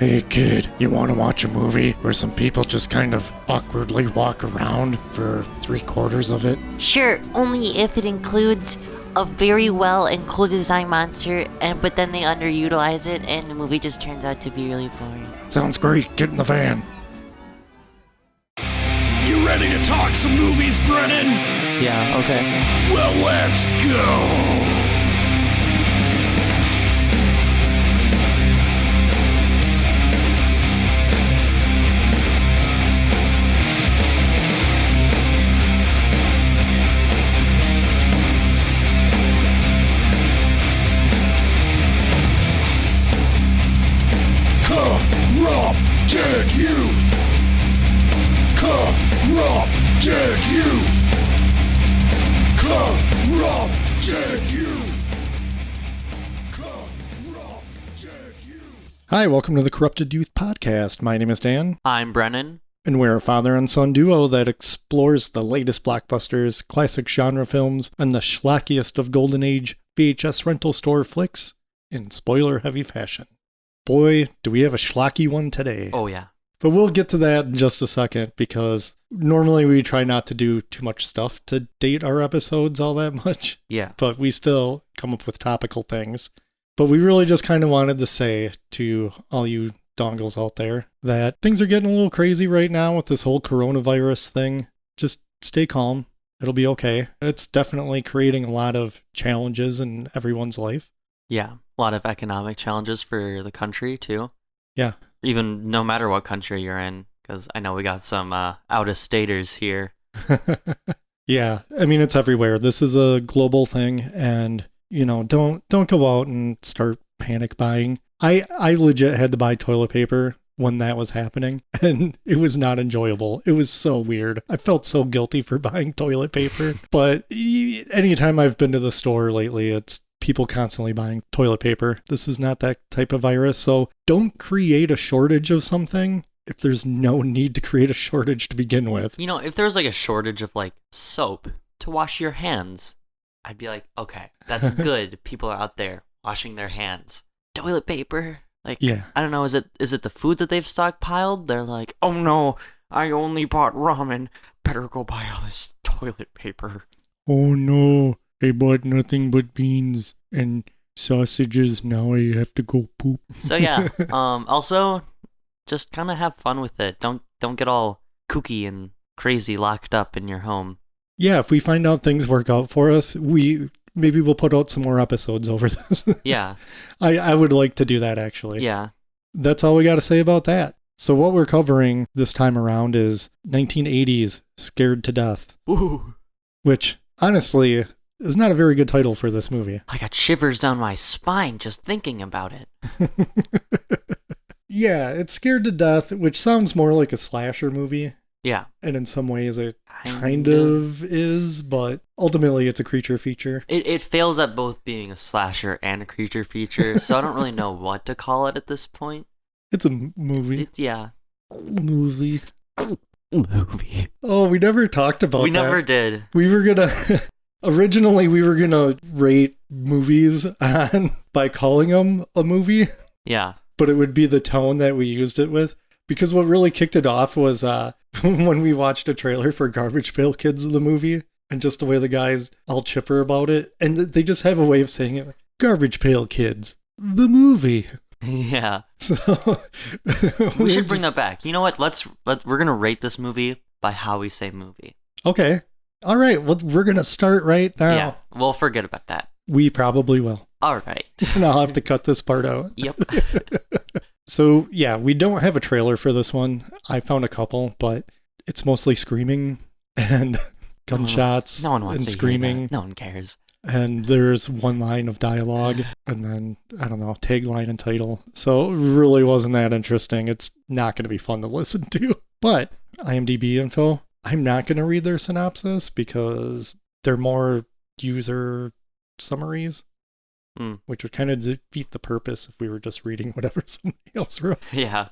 Hey kid, you want to watch a movie where some people just kind of awkwardly walk around for 3/4 of it? Sure, only if it includes a very well and cool design monster, but then they underutilize it and the movie just turns out to be really boring. Sounds great, get in the van. You ready to talk some movies, Brennan? Yeah, okay. Well, let's go! Corrupted youth! Corrupted youth! Corrupted youth! Corrupted youth! Hi, welcome to the Corrupted Youth Podcast. My name is Dan, I'm Brennan. and we're a father and son duo that explores the latest blockbusters, classic genre films, and the schlockiest of Golden Age VHS rental store flicks in spoiler-heavy fashion. Boy, do we have a schlocky one today. Oh, yeah. But we'll get to that in just a second, because normally we try not to do too much stuff to date our episodes all that much, Yeah. but we still come up with topical things. But we really just kind of wanted to say to all you dongles out there that things are getting a little crazy right now with this whole coronavirus thing. Just stay calm. It'll be okay. It's definitely creating a lot of challenges in everyone's life. Yeah. A lot of economic challenges for the country, too. Yeah. Even no matter what country you're in, because I know we got some out-of-staters here. Yeah, I mean, it's everywhere. This is a global thing, and, you know, don't go out and start panic buying. I legit had to buy toilet paper when that was happening, and it was not enjoyable. It was so weird. I felt so guilty for buying toilet paper, but anytime I've been to the store lately, it's people constantly buying toilet paper. This is not that type of virus, so don't create a shortage of something if there's no need to create a shortage to begin with. You know, if there was like a shortage of like soap to wash your hands, I'd be like, okay, that's good. People are out there washing their hands. Toilet paper? Like, Yeah. I don't know, is it the food that they've stockpiled? They're like, oh no, I only bought ramen. Better go buy all this toilet paper. Oh no, I bought nothing but beans and sausages. Now I have to go poop. So yeah, also just kind of have fun with it. Don't get all kooky and crazy locked up in your home. Yeah, if we find out things work out for us, maybe we'll put out some more episodes over this. Yeah. I would like to do that, actually. Yeah. That's all we got to say about that. So what we're covering this time around is 1980s Scared to Death, Ooh. which honestly is not a very good title for this movie. I got shivers down my spine just thinking about it. Yeah, it's Scared to Death, which sounds more like a slasher movie. Yeah. And in some ways it kind of is, but ultimately it's a creature feature. It fails at both being a slasher and a creature feature, so I don't really know what to call it at this point. It's a movie. Yeah. Movie. Movie. Oh, we never talked about that. We never did. We were gonna... Originally, we were gonna rate movies by calling them a movie, Yeah. but it would be the tone that we used it with. Because what really kicked it off was when we watched a trailer for Garbage Pail Kids, the movie, and just the way the guy's all chipper about it. And they just have a way of saying it. Garbage Pail Kids, the movie. Yeah. So We should bring that back. You know what? We're gonna rate this movie by how we say movie. Okay. All right. Well, we're going to start right now. Yeah. We'll forget about that. We probably will. All right. And I'll have to cut this part out. Yep. So, yeah, we don't have a trailer for this one. I found a couple, but it's mostly screaming and gunshots No one wants and to screaming. hear that. No one cares. And there's one line of dialogue and then, I don't know, tagline and title. So it really wasn't that interesting. It's not going to be fun to listen to. But IMDb info, I'm not going to read their synopsis because they're more user summaries, which would kind of defeat the purpose if we were just reading whatever somebody else wrote. Yeah.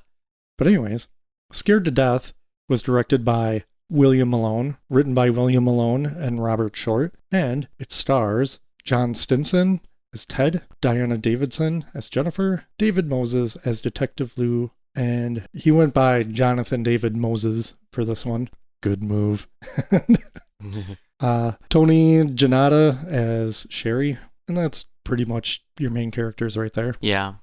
But anyways, Scared to Death was directed by William Malone, written by William Malone and Robert Short, and it stars John Stinson as Ted, Diana Davidson as Jennifer, David Moses as Detective Lou and he went by Jonathan David Moses for this one. Good move. Tony Janata as Sherry, and that's pretty much your main characters right there. Yeah.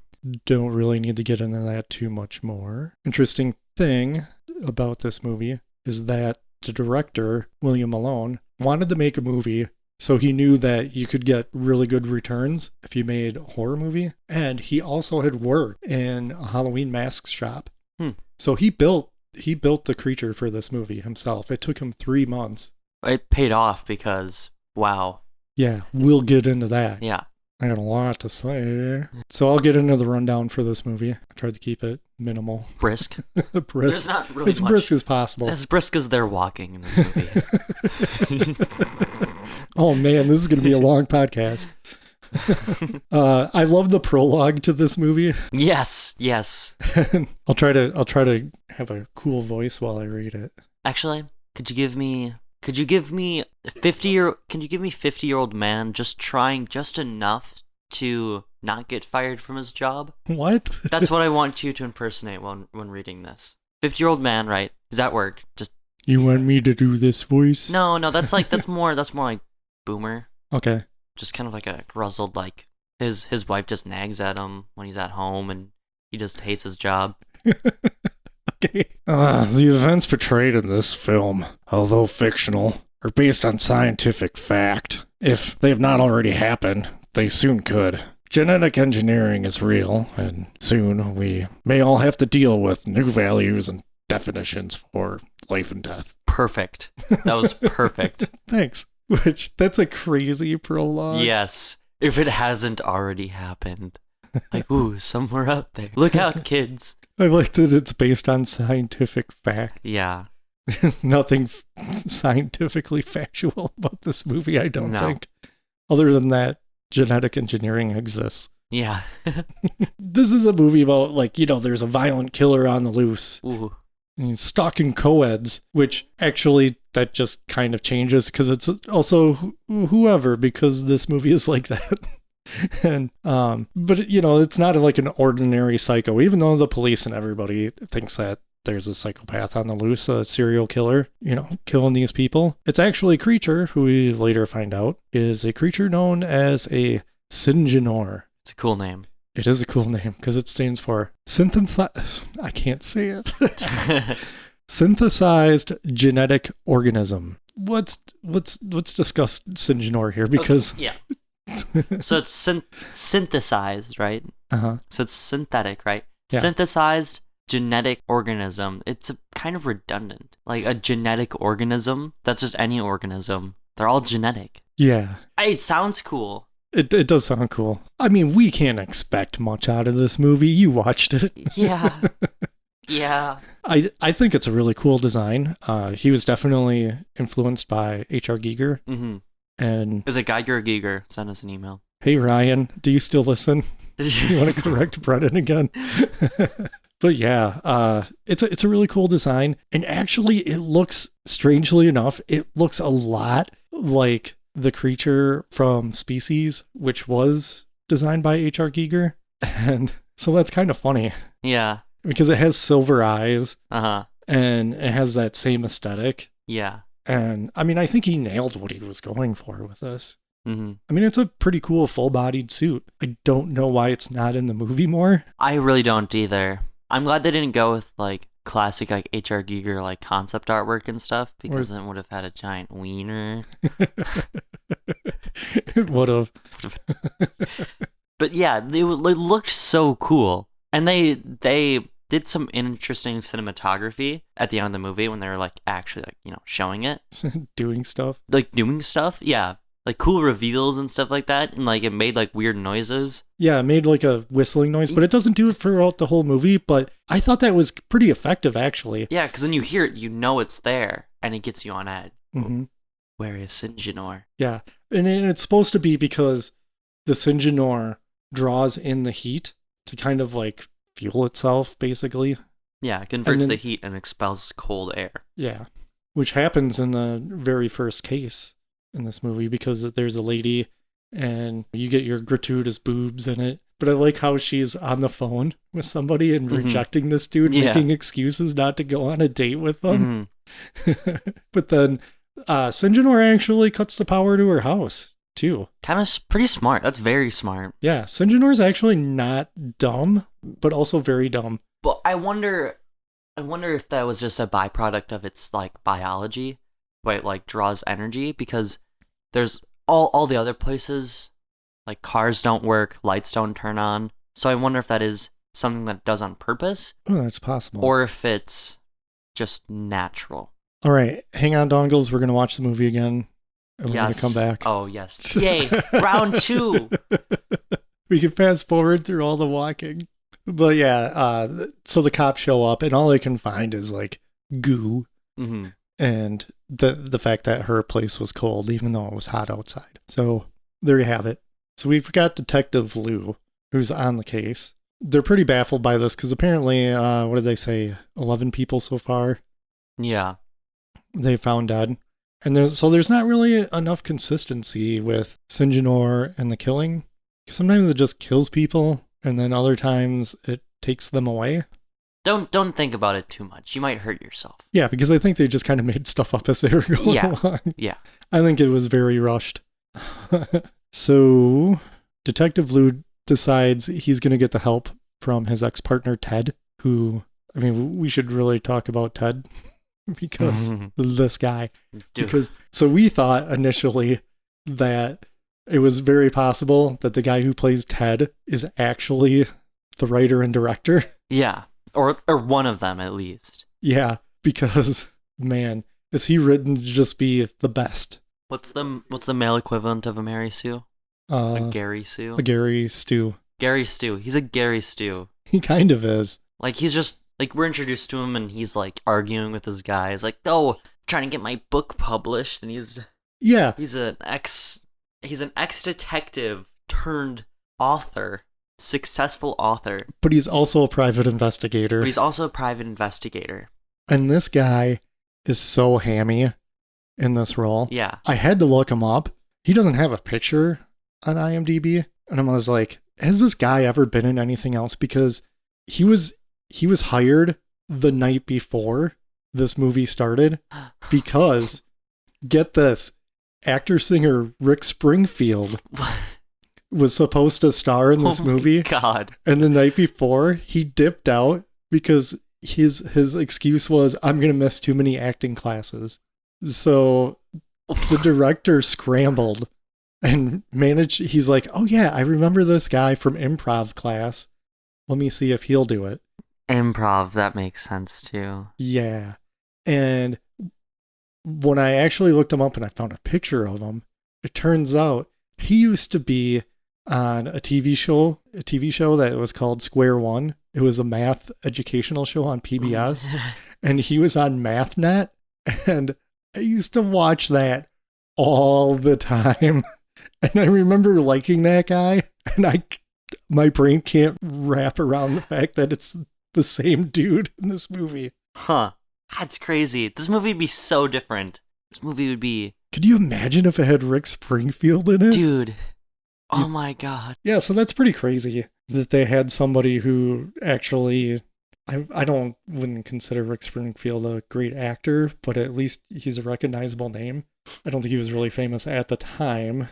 Don't really need to get into that too much more. Interesting thing about this movie is that the director, William Malone, wanted to make a movie so he knew that you could get really good returns if you made a horror movie. And he also had worked in a Halloween mask shop. So he built the creature for this movie himself. It took him 3 months. It paid off because, wow. Yeah, we'll get into that. Yeah. I got a lot to say. So I'll get into the rundown for this movie. I tried to keep it minimal. Brisk. Brisk. There's not really as much. brisk as possible. As brisk as they're walking in this movie. Oh man, this is going to be a long podcast. I love the prologue to this movie. Yes. I'll try to have a cool voice while I read it. Actually, could you give me 50-year-old man just trying just enough to not get fired from his job? What? That's what I want you to impersonate when reading this. 50-year-old man, right? Is that work? Just you want me to do this voice? No, that's more like boomer. Okay. Just kind of like a gruzzled, like his wife just nags at him when he's at home and he just hates his job. Okay. The events portrayed in this film, although fictional, are based on scientific fact. If they have not already happened, they soon could. Genetic engineering is real, and soon we may all have to deal with new values and definitions for life and death. Perfect. That was perfect. Thanks. That's a crazy prologue. Yes. If it hasn't already happened. Like, ooh, somewhere out there. Look out, kids. I like that it's based on scientific fact. Yeah. There's nothing scientifically factual about this movie, I don't think. Other than that, genetic engineering exists. Yeah. This is a movie about, there's a violent killer on the loose. Ooh. And he's stalking co-eds, which actually that just kind of changes because it's also whoever, because this movie is like that. And but it's not like an ordinary psycho, even though the police and everybody thinks that there's a psychopath on the loose, a serial killer, killing these people. It's actually a creature who we later find out is a creature known as a Syngenor. It's a cool name. It is a cool name because it stands for I can't say it. Synthesized genetic organism. Let's discuss Syngenor here because okay, yeah. So it's synthesized, right? Uh-huh. So it's synthetic, right? Yeah. Synthesized genetic organism. It's kind of redundant. Like a genetic organism, that's just any organism. They're all genetic. Yeah. It sounds cool. It does sound cool. I mean, we can't expect much out of this movie. You watched it. Yeah. Yeah. I think it's a really cool design. He was definitely influenced by H.R. Giger. Mm-hmm. And is it Geiger or Giger? Send us an email. Hey, Ryan, do you still listen? You want to correct Brennan again? But yeah, it's a really cool design. And actually, it looks, strangely enough, it looks a lot like the creature from Species, which was designed by H.R. Giger. And so that's kind of funny. Yeah. Because it has silver eyes. Uh-huh. And it has that same aesthetic. Yeah. And I mean, I think he nailed what he was going for with this. Mm-hmm. I mean, it's a pretty cool full-bodied suit. I don't know why it's not in the movie more. I really don't either. I'm glad they didn't go with classic H.R. Giger concept artwork and stuff, because then it would have had a giant wiener. It would have. But yeah, they looked so cool, and they did some interesting cinematography at the end of the movie when they were actually showing it, doing stuff. Doing stuff, yeah. Cool reveals and stuff like that, and it made weird noises. Yeah, it made a whistling noise, but it doesn't do it throughout the whole movie, but I thought that was pretty effective, actually. Yeah, because then you hear it, it's there, and it gets you on edge. Mm-hmm. Where is Syngenor? Yeah, and it's supposed to be because the Syngenor draws in the heat to kind of fuel itself, basically. Yeah, it converts the heat and expels cold air. Yeah, which happens in the very first case in this movie, because there's a lady and you get your gratuitous boobs in it, But I like how she's on the phone with somebody and Mhm. rejecting this dude, Yeah. making excuses not to go on a date with them. Mhm. But then Syngenor actually cuts the power to her house, too. Kind of pretty smart. That's very smart. Yeah, Syngenor's actually not dumb, but also very dumb. But I wonder if that was just a byproduct of its like biology, where it like draws energy, because there's all the other places, like cars don't work, lights don't turn on. So I wonder if that is something that it does on purpose, Oh, that's possible. or if it's just natural. All right, hang on, dongles. We're going to watch the movie again. And we're going to come back. Oh, yes. Yay. Round 2. We can fast forward through all the walking. But yeah, so the cops show up and all they can find is like goo Mm-hmm. and the fact that her place was cold even though it was hot outside. So there you have it. So we've got Detective Lou, who's on the case. They're pretty baffled by this because apparently, what did they say? 11 people so far Yeah. they found dead. And there's not really enough consistency with Syngenor and the killing. Sometimes it just kills people, and then other times it takes them away. Don't think about it too much. You might hurt yourself. Yeah, because I think they just kind of made stuff up as they were going Yeah. along. Yeah. I think it was very rushed. So Detective Lou decides he's going to get the help from his ex-partner Ted, who, I mean, we should really talk about Ted because this guy. Dude. Because so we thought initially that it was very possible that the guy who plays Ted is actually the writer and director. Yeah. Or one of them at least. Yeah, because man, is he written to just be the best? What's the male equivalent of a Mary Sue? A Gary Sue? A Gary Stu. Gary Stu. He's a Gary Stu. He kind of is. Like, he's just, like, we're introduced to him and he's, like, arguing with this guy. He's like, oh, I'm trying to get my book published. And he's an ex-detective turned author, successful author. But he's also a private investigator. But he's also a private investigator. And this guy is so hammy in this role. Yeah. I had to look him up. He doesn't have a picture on IMDb. And I was like, has this guy ever been in anything else? Because he was hired the night before this movie started because, get this, actor-singer Rick Springfield was supposed to star in this movie. God. And the night before, he dipped out because his excuse was, I'm going to miss too many acting classes. So the director scrambled and managed, he's like, oh yeah, I remember this guy from improv class. Let me see if he'll do it. Improv, that makes sense too. Yeah. And when I actually looked him up and I found a picture of him, it turns out he used to be on a TV show that was called Square One. It was a math educational show on PBS. And he was on MathNet. And I used to watch that all the time. And I remember liking that guy. And my brain can't wrap around the fact that it's the same dude in this movie. Huh. That's crazy. This movie would be so different. This movie would be... Could you imagine if it had Rick Springfield in it? Dude. Oh my God. Yeah, so that's pretty crazy that they had somebody who actually... I wouldn't consider Rick Springfield a great actor, but at least he's a recognizable name. I don't think he was really famous at the time,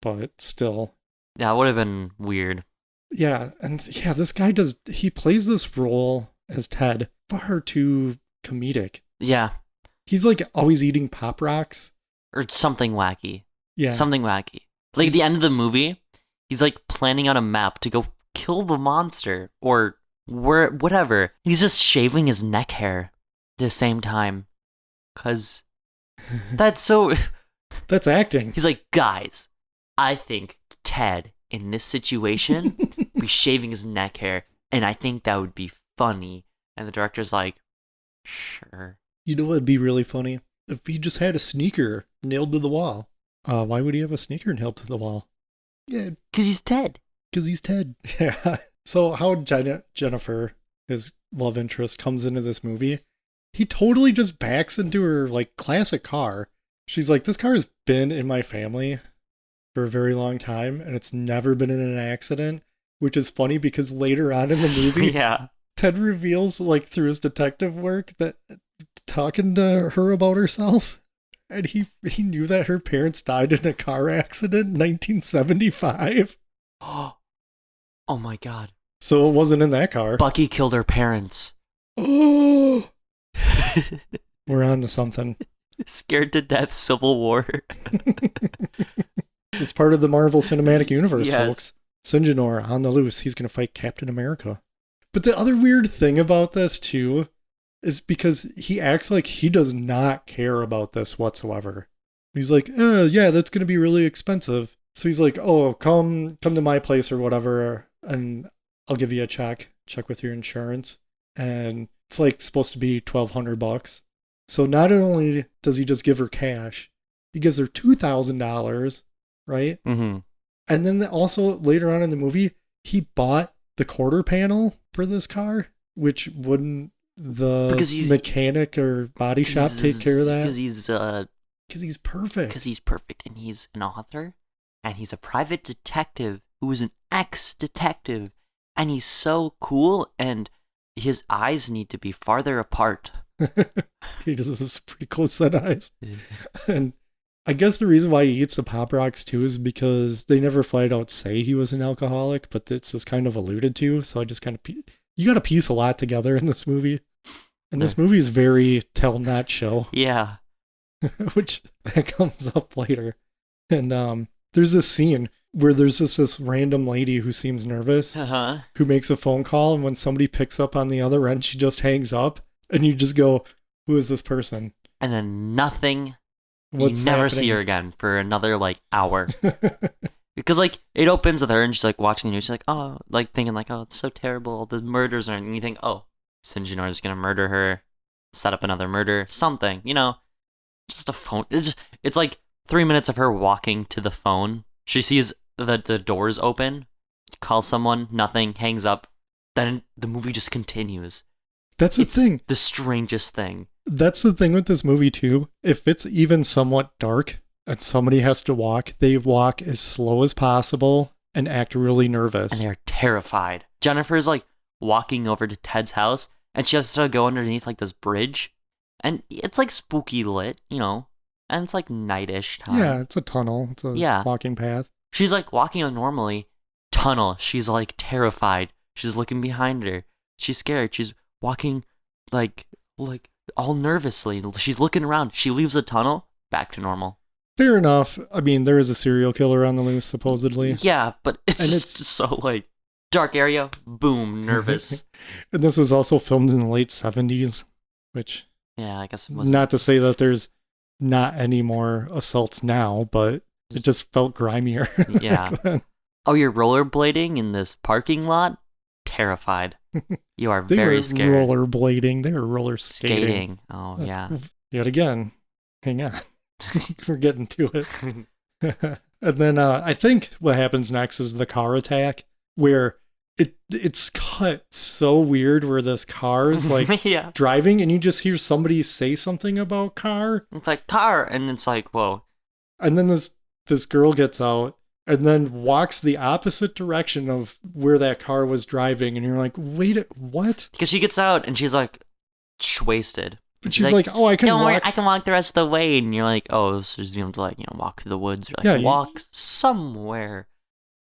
but still. Yeah, it would have been weird. Yeah, and yeah, this guy he plays this role as Ted far too comedic. Yeah. He's like always eating Pop Rocks. Or something wacky. Yeah. Something wacky. Like at the end of the movie, he's like planning out a map to go kill the monster or whatever. He's just shaving his neck hair at the same time. 'Cause that's so... That's acting. He's like, guys, I think Ted in this situation be shaving his neck hair, and I think that would be funny. And the director's like, sure. You know what would be really funny? If he just had a sneaker nailed to the wall. Why would he have a sneaker nailed to the wall? Yeah, 'Cause he's Ted. because he's Ted. Yeah. So how Jennifer, his love interest, comes into this movie, he totally just backs into her like classic car. She's like, this car has been in my family for a very long time, and it's never been in an accident, which is funny because later on in the movie, Yeah. Ted reveals, like, through his detective work, that talking to her about herself, and he knew that her parents died in a car accident in 1975. Oh my god. So it wasn't in that car. Bucky killed her parents. Oh, we're on to something. Scared to death Civil War. It's part of the Marvel Cinematic Universe, Yes. folks. Syngenor on the loose. He's going to fight Captain America. But the other weird thing about this, too, is because he acts like he does not care about this whatsoever. He's like, yeah, that's going to be really expensive. So he's like, oh, come to my place or whatever, and I'll give you a check with your insurance. And it's like supposed to be $1,200. So not only does he just give her cash, he gives her $2,000, right? Mm-hmm. And then also later on in the movie, he bought the quarter panel for this car, which wouldn't the mechanic or body shop take care of that? Because he's perfect. Because he's perfect, and he's an author, and he's a private detective who is an ex-detective, and he's so cool, and his eyes need to be farther apart. He does this pretty close set eyes. And I guess the reason why he eats the Pop Rocks too is because they never flat out say he was an alcoholic, but it's just kind of alluded to. So I just kind of, you got to piece a lot together in this movie. And this movie is very tell not show. Yeah. Which that comes up later. And there's this scene where there's just this random lady who seems nervous, who makes a phone call, and when somebody picks up on the other end, she just hangs up, and you just go, who is this person? And then nothing. What's you never happening? see her again for another, like, hour. Because, like, it opens with her, and she's, like, watching the news. She's like, oh, like, thinking, like, oh, it's so terrible. The murders are, and you think, oh, Syngenor is going to murder her, set up another murder, something, you know, just a phone. It's like 3 minutes of her walking to the phone. She sees the doors open, calls someone, nothing, hangs up. Then the movie just continues. That's the thing. The strangest thing. That's the thing with this movie, too. If it's even somewhat dark and somebody has to walk, they walk as slow as possible and act really nervous. And they're terrified. Jennifer's, like, walking over to Ted's house, and she has to go underneath, like, this bridge. And it's, like, spooky lit, you know, and it's, like, nightish time. Yeah, it's a tunnel. It's a walking path. She's, like, walking on normally. Tunnel. She's, like, terrified. She's looking behind her. She's scared. She's walking, like all nervously. She's looking around. She leaves the tunnel, back to normal. Fair enough. I mean, there is a serial killer on the loose, supposedly. Yeah, but it's so, like, dark area, boom, nervous. And this was also filmed in the late 70s, which... Yeah, I guess it was. Not to say that there's not any more assaults now, but it just felt grimier. Yeah. Oh, you're rollerblading in this parking lot? Terrified. You are very scared. They were rollerblading. They were roller skating. Oh, yeah. Yet again. Hang on. We're getting to it. And then I think what happens next is the car attack, where it's cut so weird where this car is like driving and you just hear somebody say something about car. It's like car, and it's like, whoa. And then this girl gets out and then walks the opposite direction of where that car was driving, and you're like, wait, what? Because she gets out and she's like wasted. But she's like, oh, I can walk. I can walk the rest of the way. And you're like, oh, so she's able to, like, you know, walk through the woods, or like walk somewhere.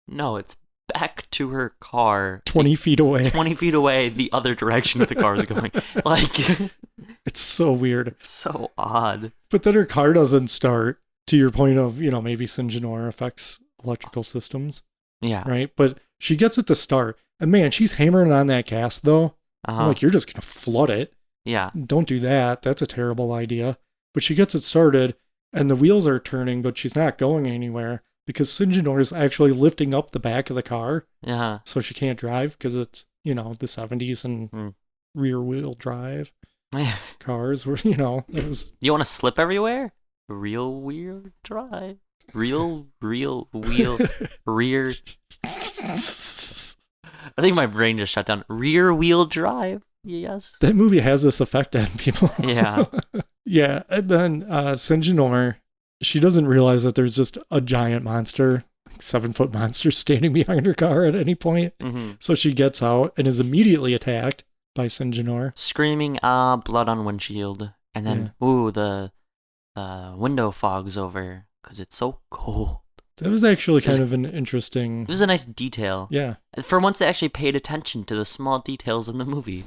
No, it's back to her car 20 feet away. 20 feet away, the other direction that the car is going. Like, it's so weird. So odd. But then her car doesn't start, to your point of, you know, maybe Syngenor affects electrical systems. Yeah. Right? But she gets it to start. And man, she's hammering on that gas, though. I'm like, you're just going to flood it. Yeah. Don't do that. That's a terrible idea. But she gets it started, and the wheels are turning, but she's not going anywhere because Syngenor is actually lifting up the back of the car. Yeah. So she can't drive because it's, you know, the 70s and rear wheel drive cars were, you know, it was. You want to slip everywhere? Real wheel drive. Real wheel rear. I think my brain just shut down. Rear wheel drive. Yes. That movie has this effect on people. Yeah. Yeah. And then Syngenor, she doesn't realize that there's just a giant monster 7-foot monster standing behind her car at any point. Mm-hmm. So she gets out and is immediately attacked by Syngenor. Screaming, blood on windshield. And then, ooh, the window fogs over because it's so cold. That was actually kind of an interesting... It was a nice detail. Yeah. For once, they actually paid attention to the small details in the movie.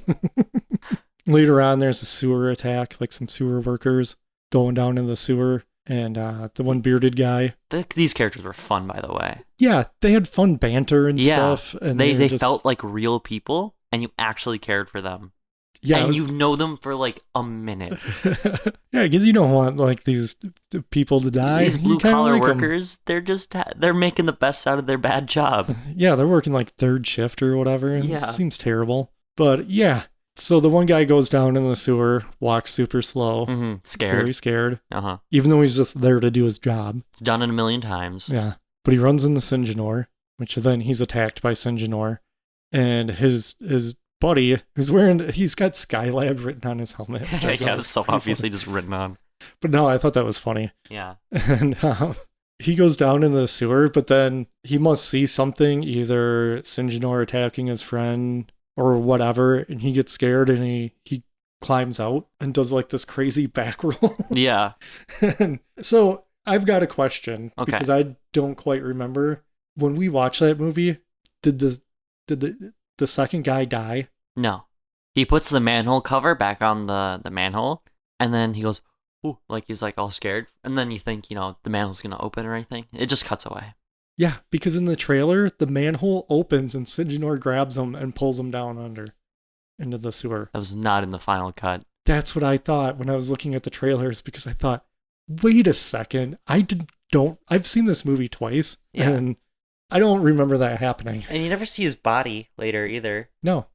Later on, there's a sewer attack, like some sewer workers going down in the sewer, and the one bearded guy. These characters were fun, by the way. Yeah, they had fun banter and stuff. And they just... felt like real people, and you actually cared for them. Yeah, and you know them for like a minute. Yeah, because you don't want like these people to die. These blue collar like workers, they're making the best out of their bad job. Yeah, they're working like third shift or whatever. And yeah, it seems terrible. But yeah, so the one guy goes down in the sewer, walks super slow, scared, very scared. Uh-huh. Even though he's just there to do his job. It's done it a million times. Yeah, but he runs into Syngenor, which then he's attacked by Syngenor, and his buddy, he's got Skylab written on his helmet. Yeah, it's so obviously just written on. But no, I thought that was funny. Yeah. And he goes down in the sewer, but then he must see something, either Syngenor attacking his friend or whatever, and he gets scared and he climbs out and does like this crazy back roll. Yeah. And so I've got a question, because I don't quite remember. When we watched that movie, did the second guy die? No. He puts the manhole cover back on the manhole, and then he goes, ooh, like he's like all scared. And then you think, the manhole's going to open or anything. It just cuts away. Yeah, because in the trailer, the manhole opens and Syngenor grabs him and pulls him down into the sewer. That was not in the final cut. That's what I thought when I was looking at the trailers, because I thought, wait a second, I've seen this movie twice, and I don't remember that happening. And you never see his body later either. No.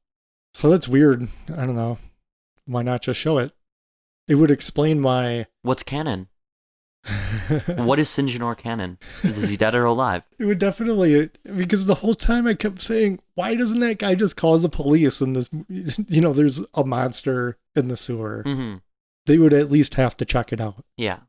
So that's weird. I don't know. Why not just show it? It would explain why... What's canon? What is Syngenor canon? Is he dead or alive? It would definitely... Because the whole time I kept saying, why doesn't that guy just call the police and this... there's a monster in the sewer. Mm-hmm. They would at least have to check it out. Yeah.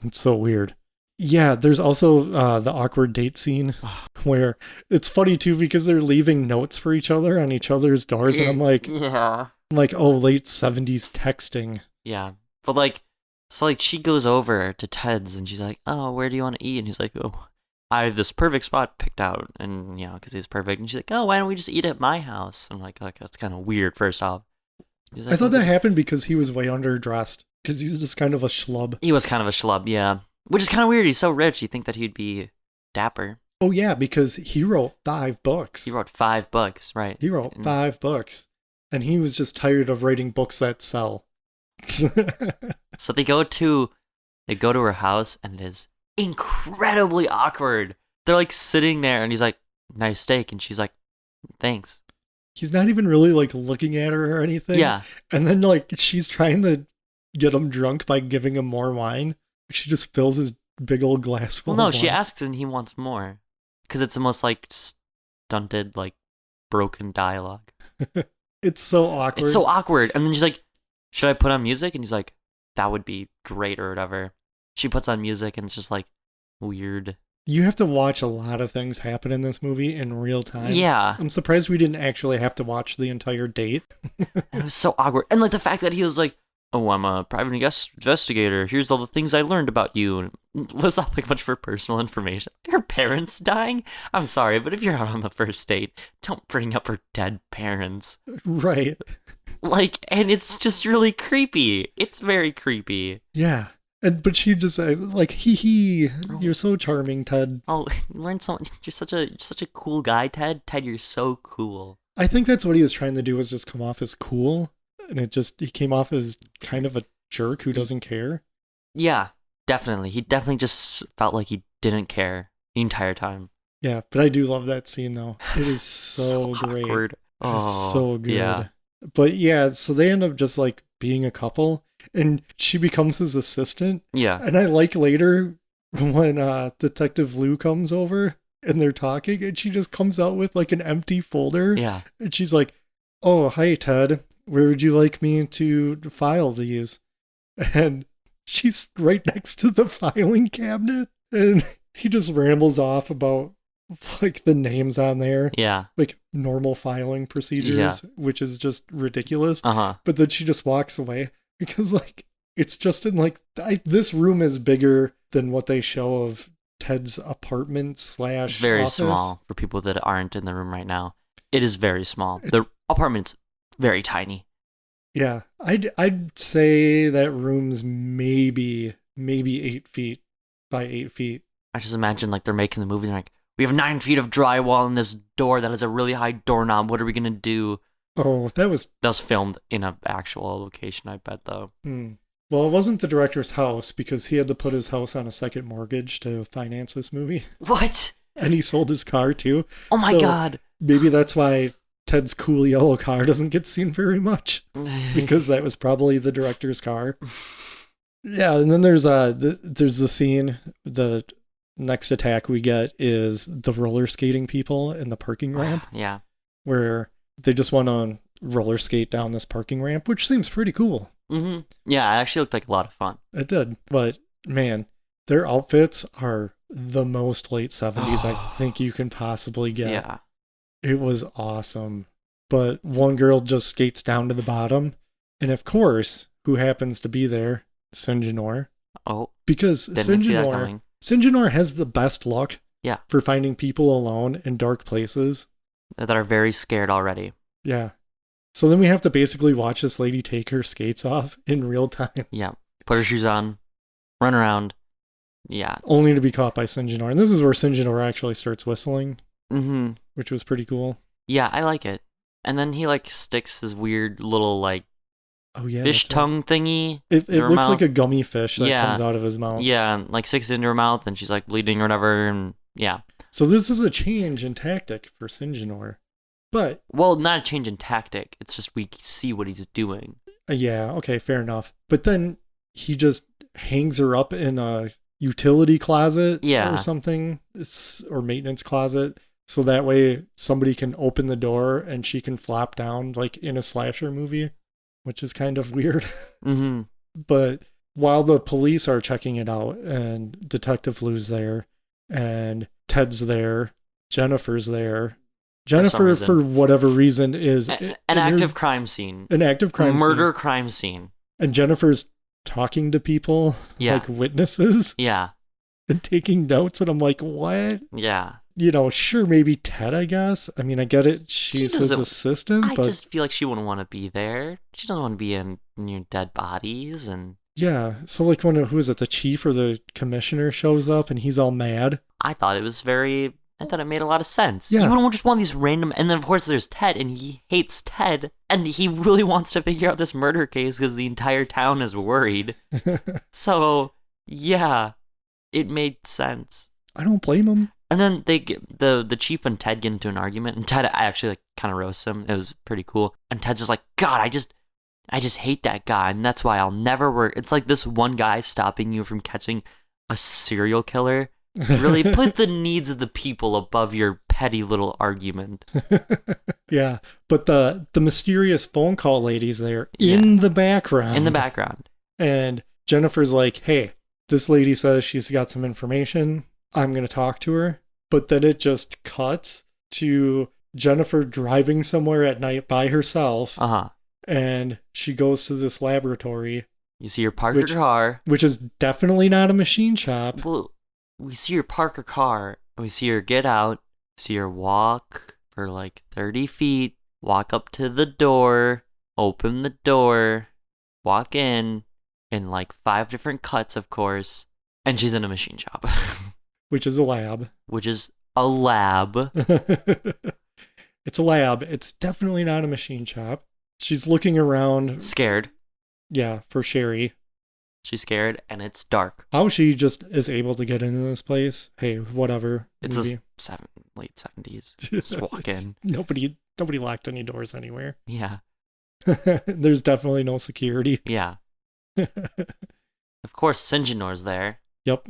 It's so weird. Yeah, there's also the awkward date scene where it's funny too because they're leaving notes for each other on each other's doors, and I'm like, oh, late 70s texting. Yeah, but so she goes over to Ted's and she's like, oh, where do you want to eat? And he's like, oh, I have this perfect spot picked out, and because he's perfect. And she's like, oh, why don't we just eat at my house? I'm like that's kind of weird. First off, like, I thought that happened because he was way underdressed because he's just kind of a schlub. He was kind of a schlub, yeah. Which is kind of weird. He's so rich. You think that he'd be dapper. Oh, yeah, because he wrote 5 books. He wrote 5 books, right. He wrote 5 books. And he was just tired of writing books that sell. So they go to her house, and it is incredibly awkward. They're sitting there, and he's like, nice steak. And she's like, thanks. He's not even really looking at her or anything. Yeah. And then she's trying to get him drunk by giving him more wine. She just fills his big old glass full. Well, no, of she wine. asks and he wants more. Because it's the most stunted, broken dialogue. It's so awkward. It's so awkward. And then she's like, should I put on music? And he's like, that would be great or whatever. She puts on music and it's just weird. You have to watch a lot of things happen in this movie in real time. Yeah. I'm surprised we didn't actually have to watch the entire date. It was so awkward. And the fact that he was like, oh, I'm a private investigator. Here's all the things I learned about you. And it was all a bunch of her personal information. Her parents dying? I'm sorry, but if you're out on the first date, don't bring up her dead parents. Right. And it's just really creepy. It's very creepy. Yeah. But she just says, hee, you're so charming, Ted. Oh, learn so much. You're such a cool guy, Ted. Ted, you're so cool. I think that's what he was trying to do, was just come off as cool. And he came off as kind of a jerk who doesn't care. Yeah, definitely. He definitely just felt like he didn't care the entire time. Yeah, but I do love that scene, though. It is so great. Awkward. It's so good. Yeah. But yeah, so they end up just being a couple, and she becomes his assistant. Yeah. And I later when Detective Lou comes over and they're talking, and she just comes out with an empty folder. Yeah. And she's like, oh, hi, Ted. Where would you like me to file these? And she's right next to the filing cabinet. And he just rambles off about like the names on there, Yeah. like normal filing procedures, which is just ridiculous. Uh-huh. But then she just walks away because like it's just in like this room is bigger than what they show of Ted's apartment slash It's very office. small for people that aren't in the room right now. It is very small. It's- The apartment's very tiny. Yeah, I'd say that room's maybe 8 feet by 8 feet. I just imagine like they're making the movie and they're like, we have 9 feet of drywall in this door that has a really high doorknob. What are we gonna do? Oh, that was filmed in an actual location, I bet though. Well, it wasn't the director's house because he had to put his house on a second mortgage to finance this movie. What? And he sold his car too. Oh my So god. Maybe that's why Ted's cool yellow car doesn't get seen very much because that was probably the director's car. Yeah, and then there's the scene. The next attack we get is the roller skating people in the parking ramp Yeah. where they just want to roller skate down this parking ramp, which seems pretty cool. Mm-hmm. Yeah, it actually looked like a lot of fun. It did, but man, their outfits are the most late 70s I think you can possibly get. Yeah. It was awesome. But one girl just skates down to the bottom, and of course, who happens to be there? Syngenor. Oh, Because didn't see that coming. Syngenor has the best luck Yeah. for finding people alone in dark places. That are very scared already. Yeah. So then we have to basically watch this lady take her skates off in real time. Yeah. Put her shoes on, run around. Yeah. Only to be caught by Syngenor. And this is where Syngenor actually starts whistling, Mm-hmm. which was pretty cool. Yeah, I like it. And then he like sticks his weird little like Oh, yeah. fish that's right. tongue thingy. It in her looks mouth. like a gummy fish that Yeah. comes out of his mouth. Yeah, and, like sticks it into her mouth and she's like bleeding or whatever. And yeah. So this is a change in tactic for Syngenor. But, Well, not a change in tactic. It's just we see what he's doing. yeah, okay, fair enough. But then he just hangs her up in a utility closet Yeah. or something, or maintenance closet. So that way somebody can open the door and she can flop down like in a slasher movie, which is kind of weird. Mm-hmm. But while the police are checking it out and Detective Lou's there and Ted's there, Jennifer's there. Jennifer, reason. for whatever reason, is An active crime scene. an active crime Murder scene. crime scene. And Jennifer's talking to people Yeah. like witnesses Yeah. and taking notes. And I'm like, what? Yeah. You know, sure, maybe Ted, I guess. I mean, I get it. She's his doesn't- assistant, I but just feel like she wouldn't want to be there. She doesn't want to be in near dead bodies and yeah. So like when, who is it? The chief or the commissioner shows up and he's all mad. I thought it made a lot of sense. Yeah. You wouldn't just want these random, and then of course there's Ted, and he hates Ted, and he really wants to figure out this murder case because the entire town is worried. So, yeah, it made sense. I don't blame him. And then they get, the chief and Ted get into an argument, and Ted actually like kind of roasts him. It was pretty cool. And Ted's just like, God, I just hate that guy, and that's why I'll never work. It's like this one guy stopping you from catching a serial killer. Really put the needs of the people above your petty little argument. Yeah. But the mysterious phone call lady's there in the background. In the background. And Jennifer's like, hey, this lady says she's got some information. I'm going to talk to her. But then it just cuts to Jennifer driving somewhere at night by herself. Uh-huh. And she goes to this laboratory, You see her park her car. which is definitely not a machine shop. Well, we see her park her car, and we see her get out, see her walk for like 30 feet, walk up to the door, open the door, walk in like 5 different cuts, of course, and she's in a machine shop. Which is a lab. Which is a lab. It's a lab. It's definitely not a machine shop. She's looking around, Scared. yeah, for Sherry. She's scared, and it's dark. How she just is able to get into this place, hey, whatever. It's movie. late 70s. Just walk in. Nobody locked any doors anywhere. Yeah. There's definitely no security. Yeah. Of course, Syngenor's there. Yep.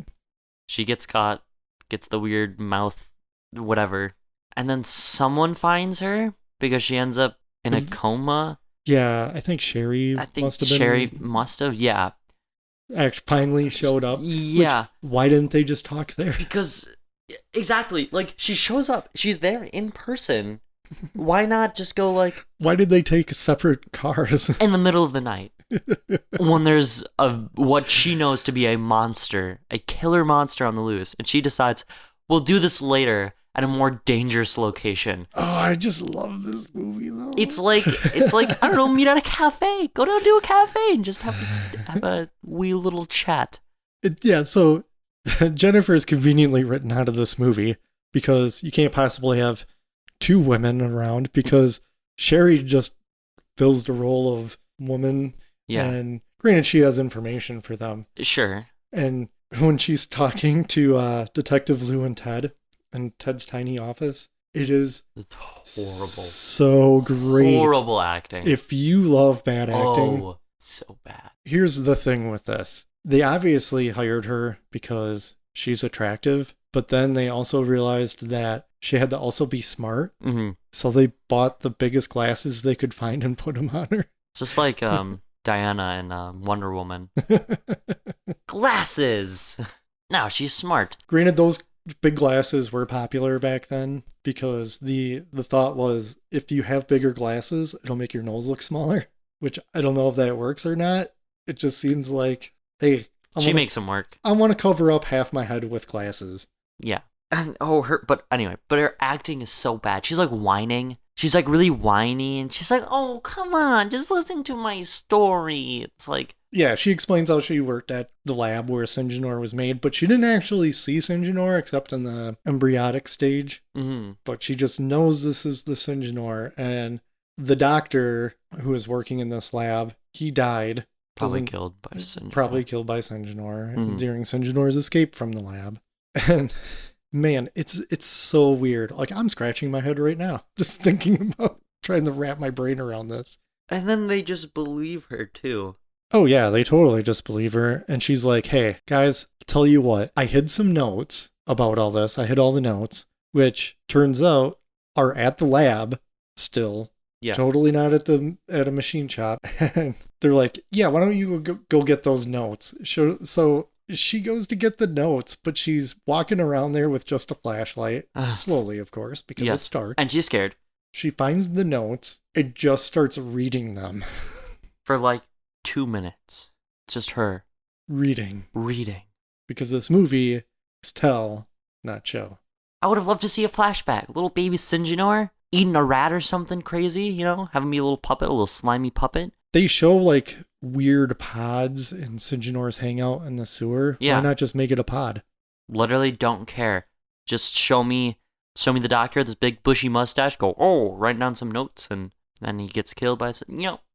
She gets caught, gets the weird mouth, whatever. And then someone finds her because she ends up in a coma. Yeah, I think Sherry I think must have been. Sherry must have, yeah. Finally showed up. Yeah. Why didn't they just talk there? Because Exactly. Like, she shows up. She's there in person. Why not just go, like, Why did they take separate cars? in the middle of the night? When there's what she knows to be a monster, a killer monster on the loose, and she decides, we'll do this later at a more dangerous location. Oh, I just love this movie though. It's like I don't know, meet at a cafe. Go down to a cafe and just have a wee little chat. So Jennifer is conveniently written out of this movie because you can't possibly have two women around because Sherry just fills the role of woman. Yeah. And granted, she has information for them. Sure. And when she's talking to Detective Lou and Ted in Ted's tiny office, it is It's horrible. so great. Horrible acting. If you love bad acting, Oh, so bad. here's the thing with this. They obviously hired her because she's attractive, but then they also realized that she had to also be smart. Mm-hmm. So they bought the biggest glasses they could find and put them on her. Just like Diana and Wonder Woman. Glasses! Now she's smart. Granted, those big glasses were popular back then because the thought was if you have bigger glasses, it'll make your nose look smaller, which I don't know if that works or not. It just seems like, hey, She makes them work. I want to cover up half my head with glasses. Yeah. And but her acting is so bad. She's like whining. She's like really whiny and she's like, oh, come on, just listen to my story. It's like, Yeah, she explains how she worked at the lab where Syngenor was made, but she didn't actually see Syngenor except in the embryonic stage. mm-hmm. But she just knows this is the Syngenor, and the doctor who was working in this lab, he died. Probably Doesn't- killed by Syngenor. Probably killed by Syngenor Mhm. during Syngenor's escape from the lab. And man, it's so weird. Like, I'm scratching my head right now just thinking about trying to wrap my brain around this. And then they just believe her too. Oh yeah, they totally just believe her. And she's like, hey, guys, tell you what, I hid some notes about all this. I hid all the notes, which turns out are at the lab still. Yeah. Totally not at a machine shop. And they're like, yeah, why don't you go get those notes? So she goes to get the notes, but she's walking around there with just a flashlight. Slowly, of course, because Yes. it's dark. And she's scared She finds the notes and just starts reading them. for like 2 minutes. It's just her Reading. reading. Because this movie is tell, not show. I would have loved to see a flashback. Little baby Syngenor eating a rat or something crazy, you know? Having me a little puppet, a little slimy puppet. They show like weird pods in Syngenor's hangout in the sewer. Yeah. Why not just make it a pod? Literally don't care. Just show me the doctor, this big bushy mustache, go, oh, writing down some notes, and then he gets killed by,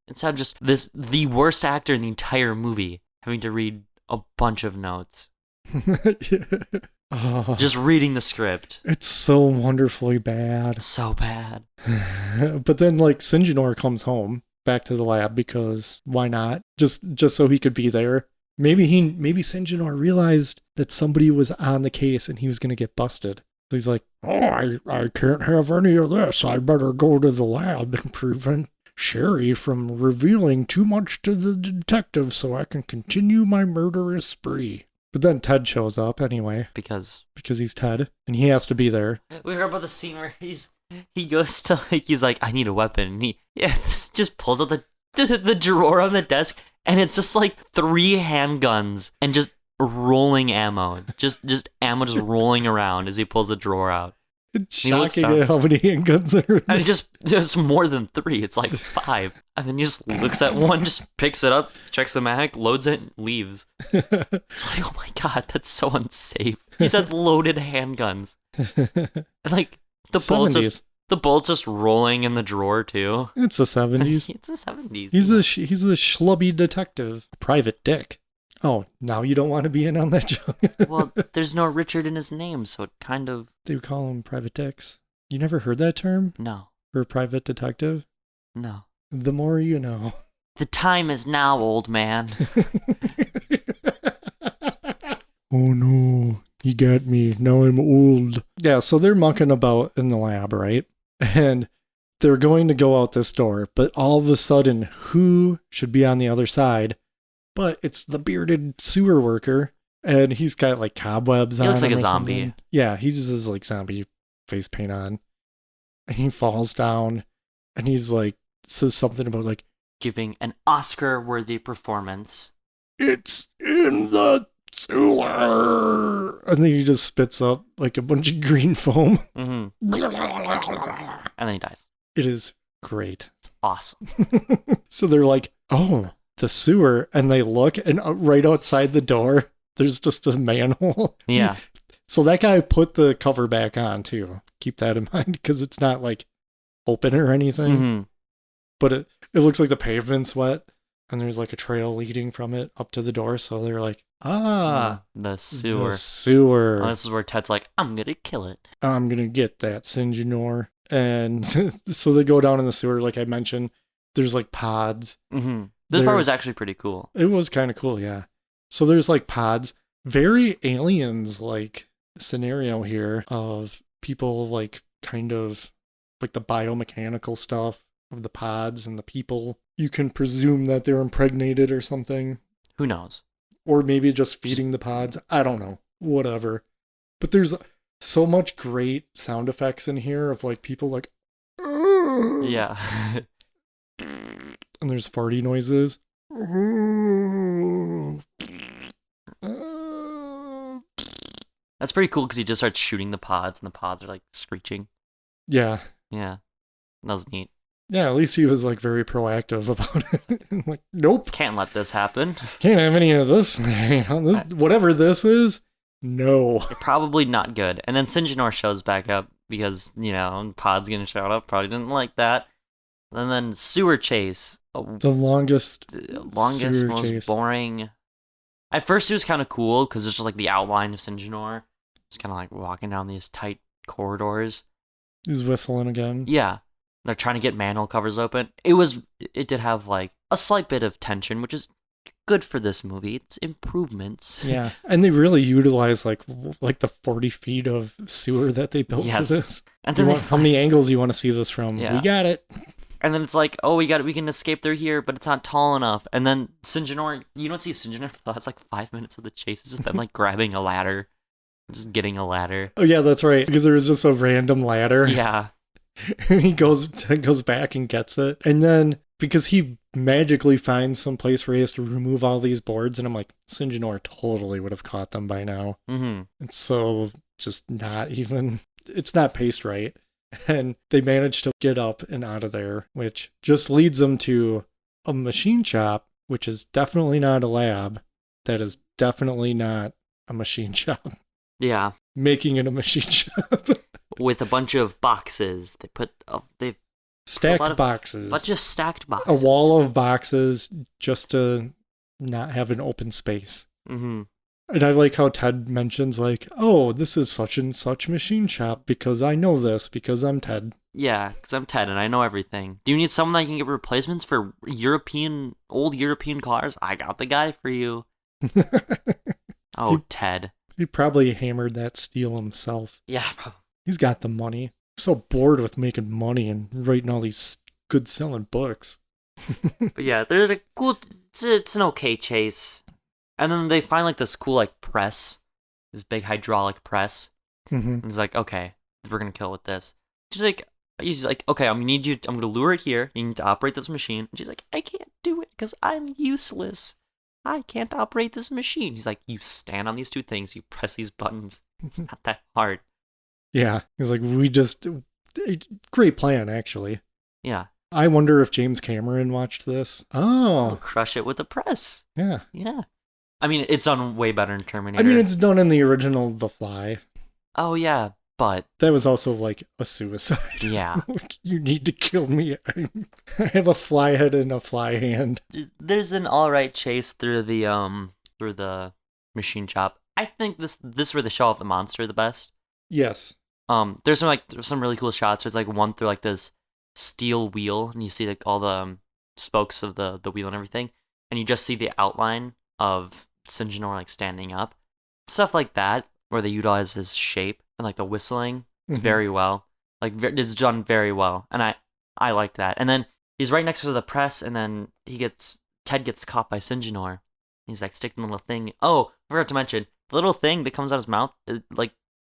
instead of just the worst actor in the entire movie having to read a bunch of notes. Oh, Just reading the script. it's so wonderfully bad. It's so bad. But then like Syngenor comes home back to the lab because why not? Just so he could be there. Maybe Syngenor realized that somebody was on the case and he was gonna get busted. So he's like, oh, I can't have any of this. I better go to the lab and prevent Sherry from revealing too much to the detective so I can continue my murderous spree. But then Ted shows up anyway Because he's Ted and he has to be there. we heard about the scene where he goes to he's like, I need a weapon, and he just pulls out the drawer on the desk, and it's just like 3 handguns and just rolling ammo, just ammo just rolling around as he pulls the drawer out. It's He looks shocking down. at how many handguns are in And there. it's more than 3. It's like 5. And then he just looks at one, just picks it up, checks the mag, loads it, and leaves. It's like, oh my god, that's so unsafe. He's had loaded handguns. And like the bullets 70s. just rolling in the drawer too. It's the 70s. It's the 70s. He's a schlubby detective, private dick. Oh, now you don't want to be in on that joke. Well, there's no Richard in his name, so it kind of They would call him private dicks. You never heard that term no. for a private detective? No. The more you know. The time is now, old man. Oh no, he got me. Now I'm old. Yeah, so they're mucking about in the lab, right? And they're going to go out this door, but all of a sudden, who should be on the other side? But it's the bearded sewer worker And he's got like cobwebs on He looks like him a or zombie. something. Yeah, he just has like zombie face paint on. And he falls down and he's like, says something about like, Giving an Oscar-worthy performance. it's in the sewer. And then he just spits up like a bunch of green foam. Mm-hmm. And then he dies. It is great. It's awesome. So they're like, oh, the sewer. And they look, and right outside the door, there's just a manhole. Yeah. So that guy put the cover back on too. Keep that in mind because it's not like open or anything. Mm-hmm. But it looks like the pavement's wet and there's like a trail leading from it up to the door. So they're like, The sewer. the sewer. Oh, this is where Ted's like, I'm gonna kill it. I'm going to get that Syngenor. And so they go down in the sewer, like I mentioned. There's like pods. Mm-hmm. This part was actually pretty cool. It was kind of cool, yeah. So there's like pods. Very aliens like scenario here of people like kind of like the biomechanical stuff of the pods and the people. You can presume that they're impregnated or something. Who knows? Or maybe just feeding the pods. I don't know. Whatever. But there's so much great sound effects in here of like people like, Yeah. and there's farty noises. That's pretty cool because he just starts shooting the pods and the pods are like screeching. Yeah. Yeah. That was neat. Yeah, at least he was like very proactive about it. I'm like, nope, Can't let this happen. can't have any of this. Whatever this is, no. Probably not good. And then Syngenor shows back up because, Pod's gonna show up. Probably didn't like that. And then sewer chase. The longest Longest, sewer most chase. boring. At first it was kind of cool because it's just like the outline of Syngenor. Just kind of like walking down these tight corridors. He's whistling again. Yeah. They're trying to get manhole covers open. It did have like a slight bit of tension, which is good for this movie. It's improvements. Yeah, and they really utilize like the 40 feet of sewer that they built Yes. for this. And You then want, how many angles you want to see this from? Yeah. We got it. And then it's like, oh, we can escape through here, but it's not tall enough. And then Syngenor, you don't see Syngenor for the last like 5 minutes of the chase. It's just them like grabbing a ladder, just getting a ladder. Oh yeah, that's right. Because there was just a random ladder. Yeah. And he goes back and gets it. And then because he magically finds some place where he has to remove all these boards, and I'm like, Syngenor totally would have caught them by now. Mm-hmm. It's so just not even, it's not paced right. And they manage to get up and out of there, which just leads them to a machine shop, which is definitely not a lab. That is definitely not a machine shop. Yeah. Making it a machine shop. With a bunch of boxes. They Stacked a boxes. bunch of stacked boxes. A wall of boxes just to not have an open space. Mm-hmm. And I like how Ted mentions like, oh, this is such and such machine shop because I know this because I'm Ted. Yeah, because I'm Ted and I know everything. Do you need someone that can get replacements for old European cars? I got the guy for you. Oh, Ted. He probably hammered that steel himself. Yeah, probably. He's got the money. I'm so bored with making money and writing all these good selling books. But yeah, there's a cool. It's an okay chase, and then they find like this cool like press, this big hydraulic press. Mm-hmm. And he's like, okay, we're gonna kill it with this. He's like, okay, I'm gonna lure it here. You need to operate this machine. And she's like, I can't do it because I'm useless. I can't operate this machine. He's like, you stand on these two things, you press these buttons. It's not that hard. Yeah. He's like, great plan, actually. Yeah. I wonder if James Cameron watched this. Oh. Crush it with the press. Yeah. Yeah. I mean, it's done way better in Terminator. I mean, it's done in the original The Fly. Oh, yeah, but... That was also like a suicide. Yeah. You need to kill me. I have a fly head and a fly hand. There's an alright chase through the machine shop. I think this is where they show off the monster the best. Yes. There's some really cool shots. There's like one through like this steel wheel, and you see like all the spokes of the wheel and everything, and you just see the outline of Syngenor like standing up. Stuff like that, where they utilize his shape and like the whistling is very well. Like it's done very well, and I like that. And then he's right next to the press, and then Ted gets caught by Syngenor. He's like sticking the little thing. Oh, forgot to mention the little thing that comes out of his mouth. It, like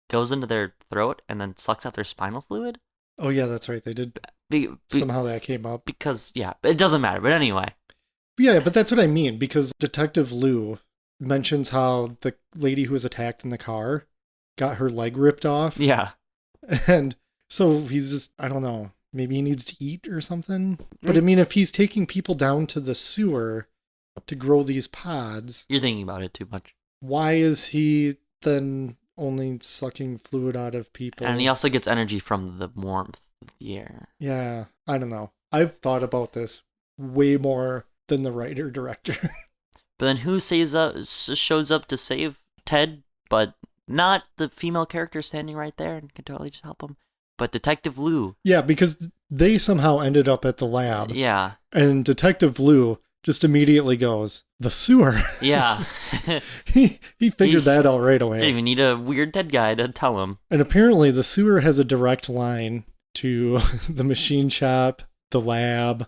goes into their throat and then sucks out their spinal fluid. Oh yeah, that's right. They did. Somehow that came up. Because yeah, it doesn't matter. But anyway. Yeah, but that's what I mean, because Detective Lou mentions how the lady who was attacked in the car got her leg ripped off. Yeah. And so he's just, I don't know, maybe he needs to eat or something. But I mean, if he's taking people down to the sewer to grow these pods, you're thinking about it too much. Why is he then only sucking fluid out of people? And he also gets energy from the warmth of the air. Yeah, I don't know. I've thought about this way more than the writer-director. But then who shows up to save Ted, but not the female character standing right there and can totally just help him, but Detective Lou. Yeah, because they somehow ended up at the lab. Yeah. And Detective Lou just immediately goes, the sewer. Yeah. he figured that out right away. Didn't even need a weird dead guy to tell him. And apparently the sewer has a direct line to the machine shop, the lab,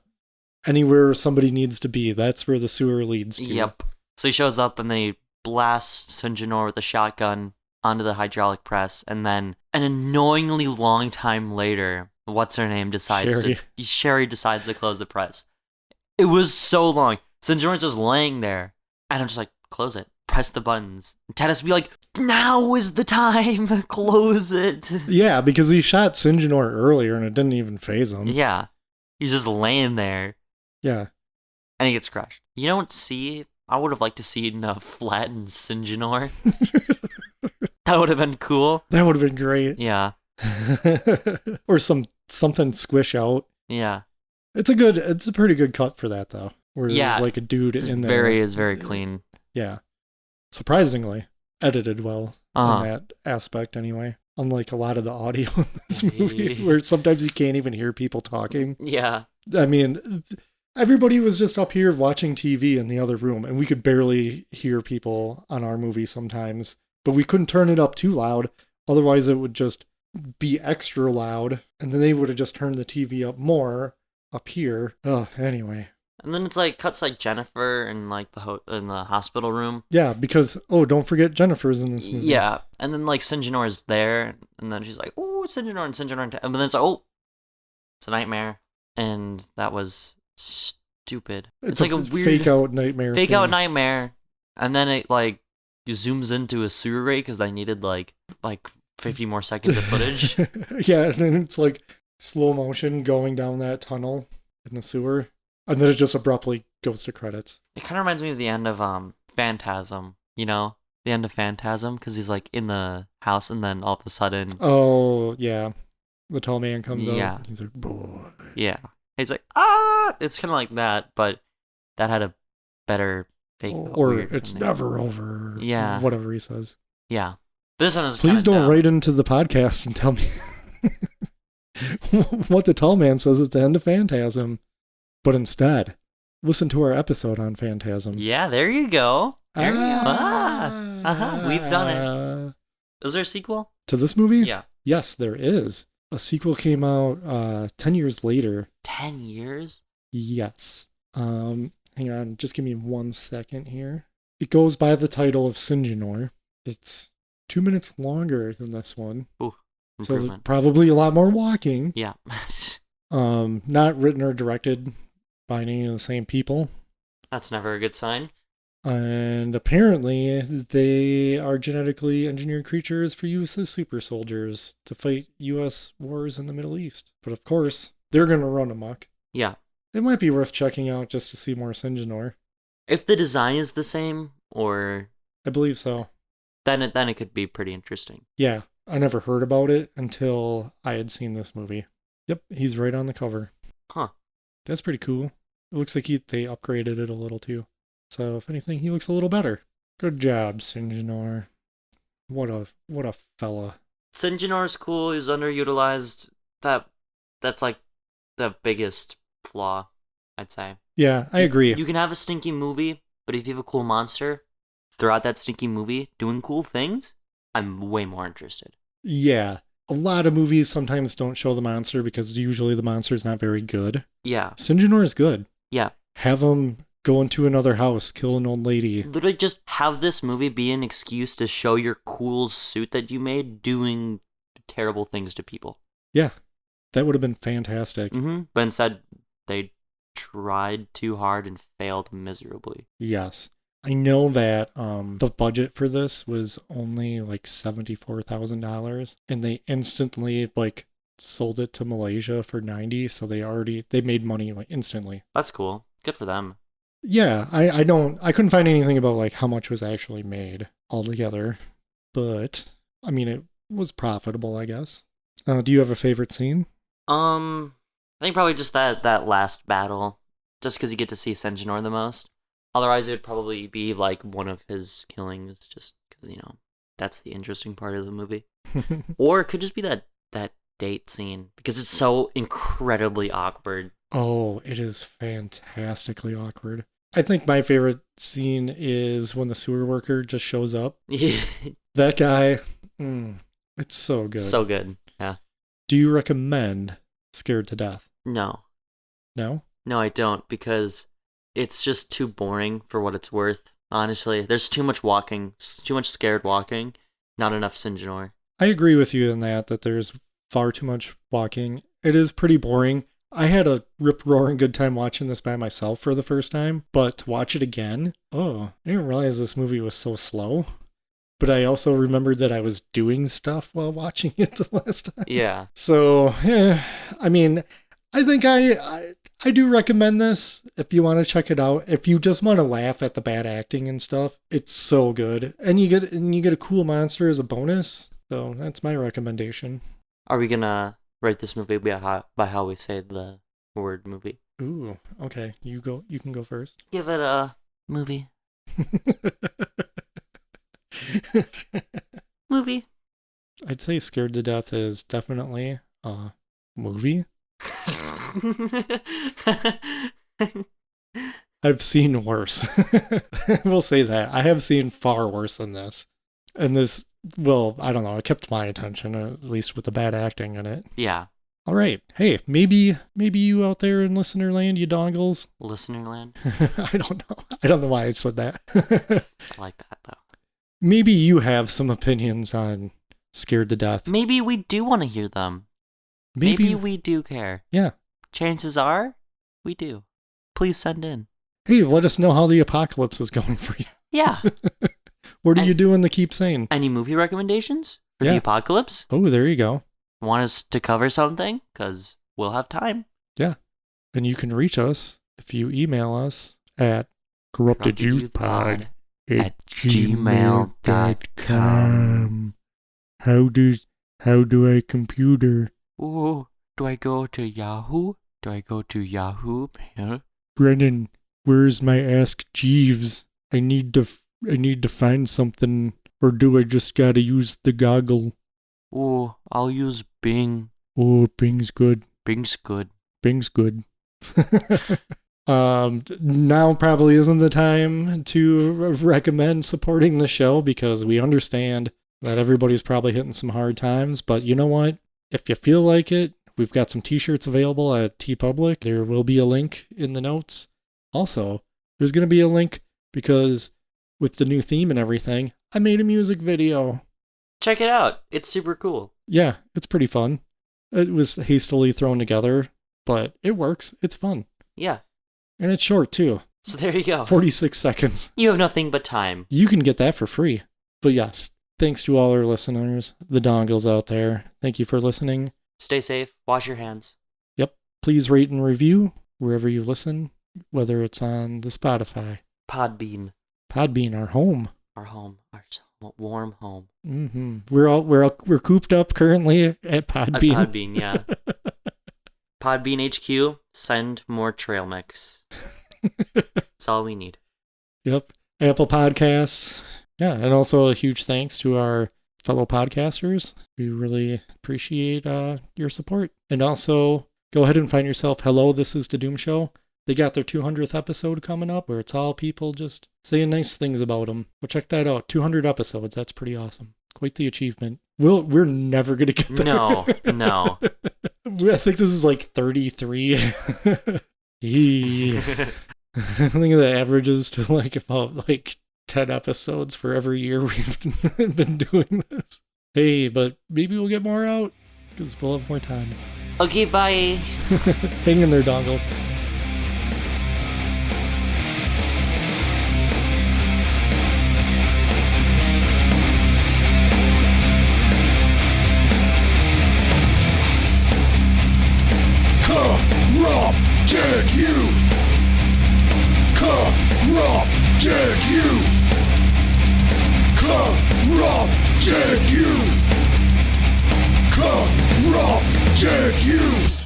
anywhere somebody needs to be. That's where the sewer leads to. Yep. So he shows up and they blast Syngenor with a shotgun onto the hydraulic press, and then an annoyingly long time later, what's her name Sherry decides to close the press. It was so long. Syngenor's just laying there, and I'm just like, close it. Press the buttons. And Ted has to be like, now is the time. Close it. Yeah, because he shot Syngenor earlier and it didn't even faze him. Yeah. He's just laying there. Yeah. And he gets crushed. You don't see... I would have liked to see a flattened Syngenor. That would have been cool. That would have been great. Yeah. Or something squish out. Yeah. It's a pretty good cut for that though. Where there's like a dude in there. Is very clean. Yeah. Surprisingly edited well in that aspect anyway. Unlike a lot of the audio in this movie where sometimes you can't even hear people talking. Yeah. I mean, everybody was just up here watching TV in the other room and we could barely hear people on our movie sometimes. But we couldn't turn it up too loud. Otherwise it would just be extra loud. And then they would have just turned the TV up more up here. Anyway. And then it's like cuts like Jennifer in like in the hospital room. Yeah, because don't forget Jennifer's in this movie. Yeah, and then like Syngenor is there, and then she's like, "Oh, Syngenor," and then it's like, "Oh, it's a nightmare," and that was stupid. It's like a weird fake out nightmare. And then it like zooms into a sewer grate because they needed like 50 more seconds of footage. Yeah, and then it's like slow motion going down that tunnel in the sewer. And then it just abruptly goes to credits. It kind of reminds me of the end of Phantasm, you know? The end of Phantasm, because he's like in the house and then all of a sudden... Oh, yeah. The tall man comes out. He's like, boy. Yeah. He's like, ah! It's kind of like that, but that had a better fake... Or it's never over. Yeah. Whatever he says. Yeah. But this one is Please don't write into the podcast and tell me what the tall man says at the end of Phantasm. But instead, listen to our episode on Phantasm. Yeah, there you go. We've done it. Is there a sequel? To this movie? Yeah. Yes, there is. A sequel came out 10 years later. 10 years? Yes. Hang on, just give me 1 second here. It goes by the title of Syngenor. It's 2 minutes longer than this one. Ooh, improvement. So probably a lot more walking. Yeah. Not written or directed by any of the same people. That's never a good sign. And apparently they are genetically engineered creatures for use as super soldiers to fight U.S. wars in the Middle East. But of course, they're going to run amok. Yeah. It might be worth checking out just to see more Syngenor. If the design is the same, or... I believe so. Then it could be pretty interesting. Yeah, I never heard about it until I had seen this movie. Yep, he's right on the cover. Huh. That's pretty cool. It looks like they upgraded it a little too. So if anything, he looks a little better. Good job, Syngenor. What a fella. Syngenor's cool. He's underutilized. That's like the biggest flaw, I'd say. Yeah, I agree. You can have a stinky movie, but if you have a cool monster throughout that stinky movie doing cool things, I'm way more interested. Yeah. A lot of movies sometimes don't show the monster because usually the monster is not very good. Yeah. Syngenor is good. Yeah. Have him go into another house, kill an old lady. Literally just have this movie be an excuse to show your cool suit that you made doing terrible things to people. Yeah, that would have been fantastic. But instead, they tried too hard and failed miserably. Yes. I know that the budget for this was only like $74,000, and they instantly like sold it to Malaysia for 90, so they made money like instantly. That's cool. Good for them. Yeah, I couldn't find anything about like how much was actually made altogether, but I mean it was profitable, I guess. Do you have a favorite scene? I think probably just that last battle, just because you get to see Syngenor the most. Otherwise, it would probably be like one of his killings, just because that's the interesting part of the movie. Or it could just be that date scene, because it's so incredibly awkward. Oh, it is fantastically awkward. I think my favorite scene is when the sewer worker just shows up. That guy, it's so good. So good, yeah. Do you recommend Scared to Death? No. No? No, I don't, because it's just too boring for what it's worth, honestly. There's too much walking, too much scared walking, not enough Syngenor. I agree with you in that there's far too much walking. It is pretty boring. I had a rip-roaring good time watching this by myself for the first time, but to watch it again, I didn't realize this movie was so slow. But I also remembered that I was doing stuff while watching it the last time. Yeah. So, I mean, I think I do recommend this if you want to check it out. If you just want to laugh at the bad acting and stuff, it's so good. And you get a cool monster as a bonus. So that's my recommendation. Are we gonna rate this movie by how we say the word movie? Ooh, okay. You can go first. Give it a movie. Movie. I'd say Scared to Death is definitely a movie. I've seen worse. We'll say that. I have seen far worse than this. And this, well, I don't know, it kept my attention, at least with the bad acting in it. Yeah. All right. Hey, maybe you out there in listener land, you dongles. Listener land? I don't know. I don't know why I said that. I like that, though. Maybe you have some opinions on Scared to Death. Maybe we do want to hear them. Maybe we do care. Yeah. Chances are, we do. Please send in. Hey, let us know how the apocalypse is going for you. Yeah. What are you doing to keep sane? Any movie recommendations for the apocalypse? Oh, there you go. Want us to cover something? Because we'll have time. Yeah. And you can reach us if you email us at corruptedyouthpod@gmail.com. How do I computer? Ooh, do I go to Yahoo? Do I go to Yahoo Mail? Brennan, where's my Ask Jeeves? I need to find something, or do I just gotta use the goggle? Ooh, I'll use Bing. Oh, Bing's good. Bing's good. Bing's good. Now probably isn't the time to recommend supporting the show, because we understand that everybody's probably hitting some hard times, but you know what? If you feel like it, we've got some t-shirts available at TeePublic. There will be a link in the notes. Also, there's going to be a link because with the new theme and everything, I made a music video. Check it out. It's super cool. Yeah, it's pretty fun. It was hastily thrown together, but it works. It's fun. Yeah. And it's short, too. So there you go. 46 seconds. You have nothing but time. You can get that for free. But yes, thanks to all our listeners, the dongles out there. Thank you for listening. Stay safe. Wash your hands. Yep. Please rate and review wherever you listen, whether it's on the Spotify. Podbean. Our home. Our home. Our warm home. Mm-hmm. We're cooped up currently at Podbean. At Podbean, yeah. Podbean HQ, send more trail mix. That's all we need. Yep. Apple Podcasts. Yeah, and also a huge thanks to our fellow podcasters. We really appreciate your support. And also, go ahead and find yourself Hello, This is the Doom Show. They got their 200th episode coming up, where it's all people just saying nice things about them. Well, check that out. 200 episodes. That's pretty awesome. Quite the achievement. We're never going to get there. No. I think this is like 33. I think it averages to like about like 10 episodes for every year we've been doing this. Hey, but maybe we'll get more out because we'll have more time. Okay, bye. Hang in there, dongles. Corrupted youth! Corrupted youth! Corrupted youth! Corrupted youth!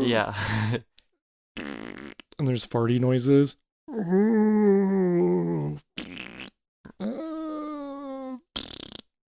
Yeah. And there's farty noises.